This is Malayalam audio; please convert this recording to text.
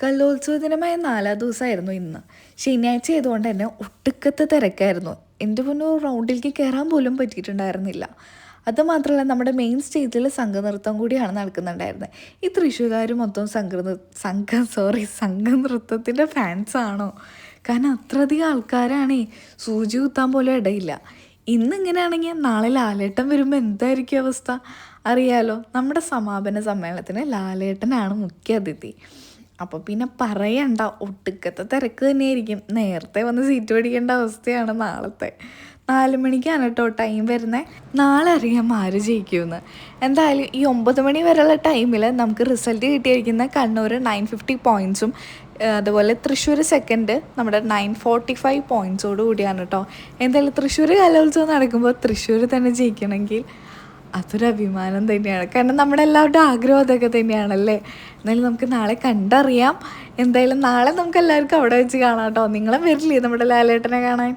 കലോത്സവദിനമായ 4-ാം ദിവസമായിരുന്നു ഇന്ന്. ശനിയാഴ്ച ആയതുകൊണ്ട് തന്നെ ഒടുക്കത്തെ തിരക്കായിരുന്നു. എൻ്റെ പൊന്നോ, റൗണ്ടിലേക്ക് കയറാൻ പോലും പറ്റിയിട്ടുണ്ടായിരുന്നില്ല. അതുമാത്രമല്ല, നമ്മുടെ മെയിൻ സ്റ്റേജിൽ സംഘനൃത്തം കൂടിയാണ് നടക്കുന്നുണ്ടായിരുന്നത്. ഈ തൃശ്ശൂർകാർ മൊത്തം സംഘനൃത്തത്തിൻ്റെ ഫാൻസാണോ? കാരണം അത്രയധികം ആൾക്കാരാണേ, സൂചി കുത്താൻ പോലും ഇടയില്ല. ഇന്നിങ്ങനെയാണെങ്കിൽ നാളെ ലാലേട്ടൻ വരുമ്പോൾ എന്തായിരിക്കും അവസ്ഥ അറിയാലോ. നമ്മുടെ സമാപന സമ്മേളനത്തിന് ലാലേട്ടനാണ് മുഖ്യ അതിഥി. അപ്പോൾ പിന്നെ പറയണ്ട, ഒട്ടുക്കത്തെ തിരക്ക് തന്നെയായിരിക്കും. നേരത്തെ വന്ന് സീറ്റ് പിടിക്കേണ്ട അവസ്ഥയാണ് നാളത്തെ. 4 മണിക്കാണ് കേട്ടോ ടൈം വരുന്നത്. നാളെ അറിയാം ആര് ജയിക്കുമെന്ന്. എന്തായാലും ഈ 9 മണി വരെയുള്ള ടൈമിൽ നമുക്ക് റിസൾട്ട് കിട്ടിയിരിക്കുന്ന കണ്ണൂർ 950 പോയിൻറ്റ്സും അതുപോലെ തൃശ്ശൂർ സെക്കൻഡ് നമ്മുടെ 945 പോയിൻറ്റ്സോട് കൂടിയാണ് കേട്ടോ. എന്തായാലും തൃശ്ശൂർ കലോത്സവം നടക്കുമ്പോൾ തൃശ്ശൂർ തന്നെ ജയിക്കണമെങ്കിൽ അതൊരു അഭിമാനം തന്നെയാണ്. കാരണം നമ്മുടെ എല്ലാവരുടെ ആഗ്രഹം അതൊക്കെ തന്നെയാണല്ലേ. എന്നാലും നമുക്ക് നാളെ കണ്ടറിയാം. എന്തായാലും നാളെ നമുക്ക് എല്ലാവർക്കും അവിടെ വെച്ച് കാണാം കേട്ടോ. നിങ്ങളും വരില്ലേ നമ്മുടെ ലാലേട്ടനെ കാണാൻ?